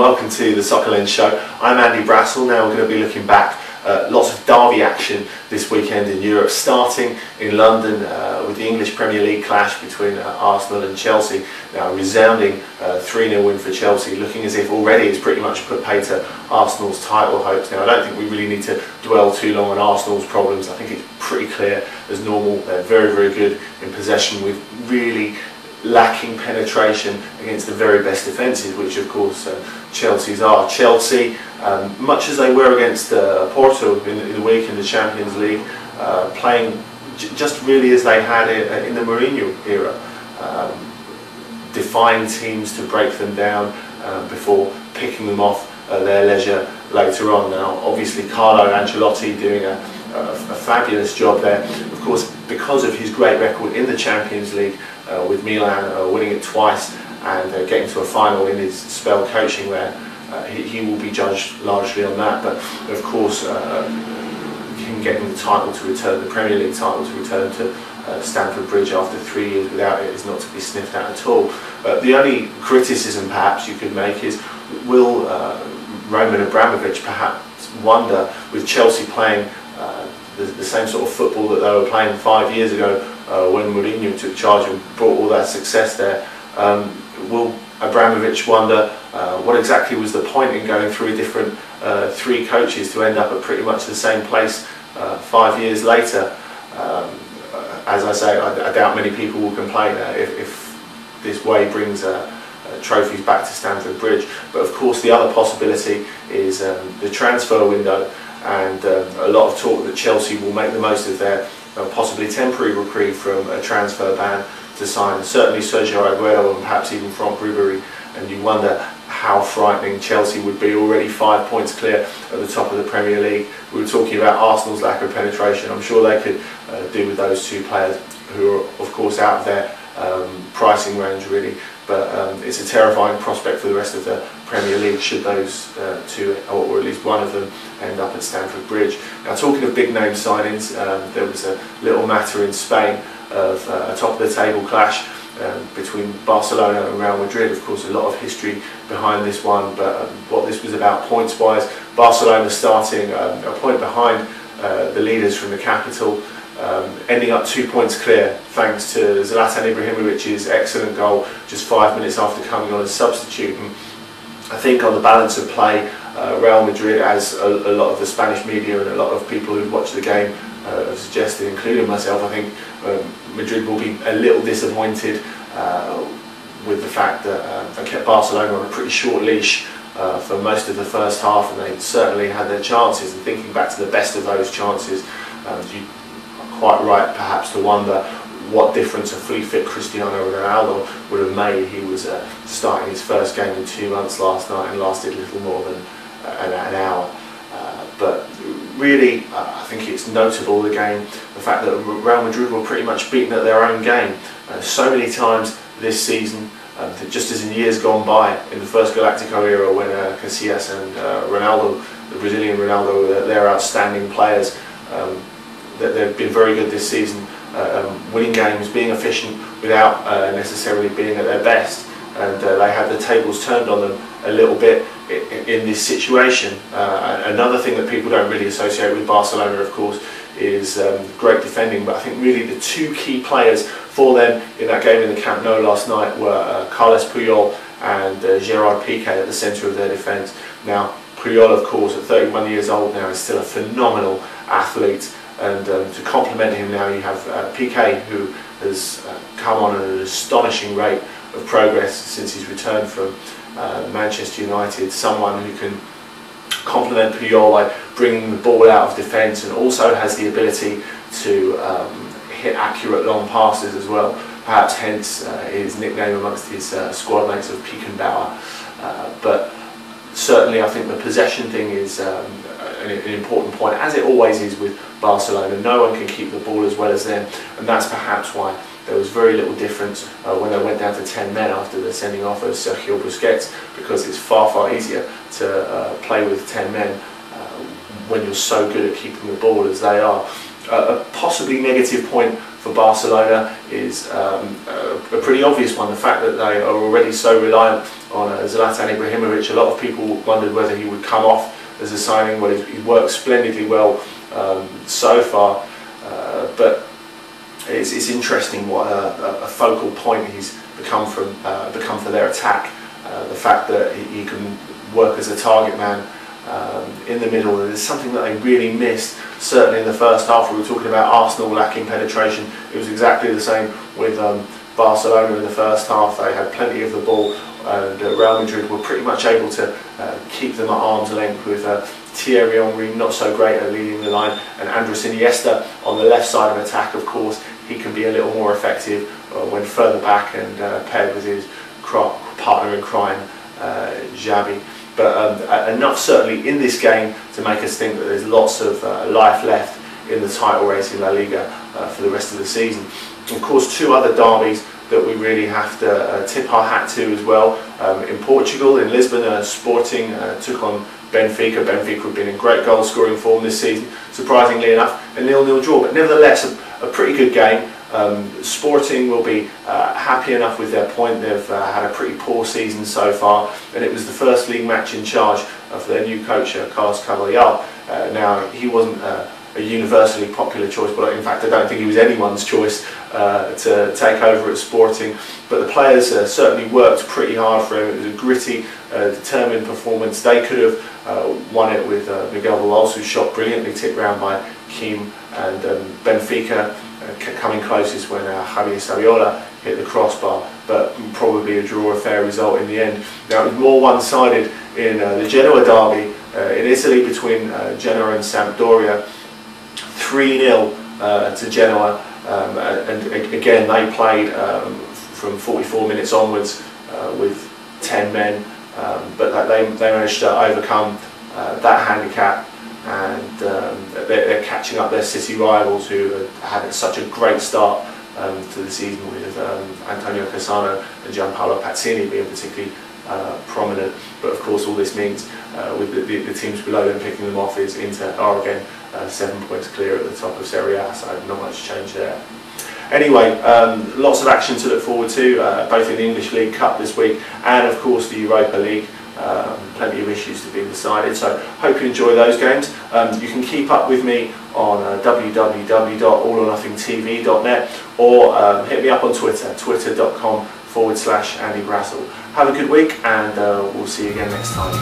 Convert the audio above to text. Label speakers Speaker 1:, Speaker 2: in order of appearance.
Speaker 1: welcome to the Soccerlens show. I'm Andy Brassel. Now we're going to be looking back at lots of derby action this weekend in Europe, starting in London with the English Premier League clash between Arsenal and Chelsea. Now a resounding 3-0 win for Chelsea, looking as if already it's pretty much put pay to Arsenal's title hopes. Now I don't think we really need to dwell too long on Arsenal's problems. I think it's pretty clear as normal. They're very, very good in possession, with really lacking penetration against the very best defences, which of course Chelsea's are. Chelsea, much as they were against Porto in the week in the Champions League, playing just really as they had it in the Mourinho era, defying teams to break them down before picking them off at their leisure later on. Now obviously Carlo Ancelotti doing a fabulous job there, of course, because of his great record in the Champions League with Milan, winning it twice and getting to a final in his spell coaching there. He will be judged largely on that, but of course him getting the title to return, the Premier League title to return to Stamford Bridge after 3 years without it is not to be sniffed at all. The only criticism perhaps you could make is, will Roman Abramovich perhaps wonder, with Chelsea playing the same sort of football that they were playing 5 years ago when Mourinho took charge and brought all that success there, will Abramovich wonder what exactly was the point in going through different three coaches to end up at pretty much the same place 5 years later? As I say, I doubt many people will complain if this way brings trophies back to Stamford Bridge. But of course the other possibility is the transfer window, and a lot of talk that Chelsea will make the most of their possibly temporary reprieve from a transfer ban to sign certainly Sergio Aguero and perhaps even Franck Ribéry, and you wonder how frightening Chelsea would be, already 5 points clear at the top of the Premier League. We were talking about Arsenal's lack of penetration. I'm sure they could do with those two players, who are of course out of their pricing range really, but it's a terrifying prospect for the rest of the Premier League should those two, or at least one of them, end up at Stamford Bridge. Now talking of big name signings, there was a little matter in Spain of a top of the table clash between Barcelona and Real Madrid. Of course a lot of history behind this one, but what this was about points wise, Barcelona starting a point behind the leaders from the capital, ending up 2 points clear thanks to Zlatan Ibrahimovic's excellent goal just 5 minutes after coming on as substitute. And I think on the balance of play, Real Madrid, as a lot of the Spanish media and a lot of people who've watched the game have suggested, including myself, I think Madrid will be a little disappointed with the fact that they kept Barcelona on a pretty short leash for most of the first half, and they certainly had their chances. And thinking back to the best of those chances, you are quite right perhaps to wonder what difference a fully fit Cristiano Ronaldo would have made. He was starting his first game in 2 months last night and lasted little more than an hour. But really, I think it's notable, the game, the fact that Real Madrid were pretty much beaten at their own game so many times this season, just as in years gone by in the first Galactico era when Casillas and Ronaldo, the Brazilian Ronaldo, were their outstanding players. That they've been very good this season, winning games, being efficient without necessarily being at their best, and they had the tables turned on them a little bit in this situation. Another thing that people don't really associate with Barcelona, of course, is great defending, but I think really the two key players for them in that game in the Camp Nou last night were Carles Puyol and Gerard Piqué at the centre of their defence. Now Puyol, of course, at 31 years old now, is still a phenomenal athlete, and to complement him now you have Piqué, who has come on at an astonishing rate of progress since his return from Manchester United, someone who can complement Puyol by bringing the ball out of defence and also has the ability to hit accurate long passes as well, perhaps hence his nickname amongst his squad mates of Pikenbauer. But certainly I think the possession thing is an important point, as it always is with Barcelona. No one can keep the ball as well as them, and that's perhaps why there was very little difference when they went down to 10 men after the sending off of Sergio Busquets, because it's far easier to play with 10 men when you're so good at keeping the ball as they are. A possibly negative point for Barcelona is a pretty obvious one. The fact that they are already so reliant on Zlatan Ibrahimovic. A lot of people wondered whether he would come off as a signing. Well, he worked splendidly well so far, but it's interesting what a focal point he's become for their attack. The fact that he can work as a target man in the middle is something that they really missed, certainly in the first half. We were talking about Arsenal lacking penetration. It was exactly the same with Barcelona in the first half. They had plenty of the ball, and Real Madrid were pretty much able to keep them at arm's length, with Thierry Henry not so great at leading the line, and Andres Iniesta on the left side of attack. Of course, he can be a little more effective when further back and paired with his partner in crime, Xavi. But enough certainly in this game to make us think that there's lots of life left in the title race in La Liga for the rest of the season. Of course, two other derbies that we really have to tip our hat to as well. In Portugal, in Lisbon, Sporting took on Benfica. Benfica have been in great goal scoring form this season, surprisingly enough, a 0-0 draw, but nevertheless a pretty good game. Sporting will be happy enough with their point. They've had a pretty poor season so far, and it was the first league match in charge for their new coach, Carlos Ancelotti. Now, he wasn't a universally popular choice, but in fact I don't think he was anyone's choice to take over at Sporting, but the players certainly worked pretty hard for him. It was a gritty, determined performance. They could have won it with Miguel Veloso, who shot brilliantly, tipped round by Kim, and Benfica coming closest when Javier Saviola hit the crossbar, but probably a draw, a fair result in the end. Now, it was more one-sided in the Genoa derby in Italy between Genoa and Sampdoria. 3-0 to Genoa, and again they played from 44 minutes onwards with 10 men, but they managed to overcome that handicap, and they're catching up their city rivals, who had such a great start to the season, with Antonio Cassano and Gianpaolo Pazzini being particularly prominent. But of course, all this means with the teams below them picking them off is Inter are again 7 points clear at the top of Serie A, so not much change there. Anyway, lots of action to look forward to, both in the English League Cup this week and of course the Europa League. Plenty of issues to be decided, so hope you enjoy those games. You can keep up with me on www.allornothingtv.net, or hit me up on Twitter, twitter.com/Andy Brassel. Have a good week, and we'll see you again next time.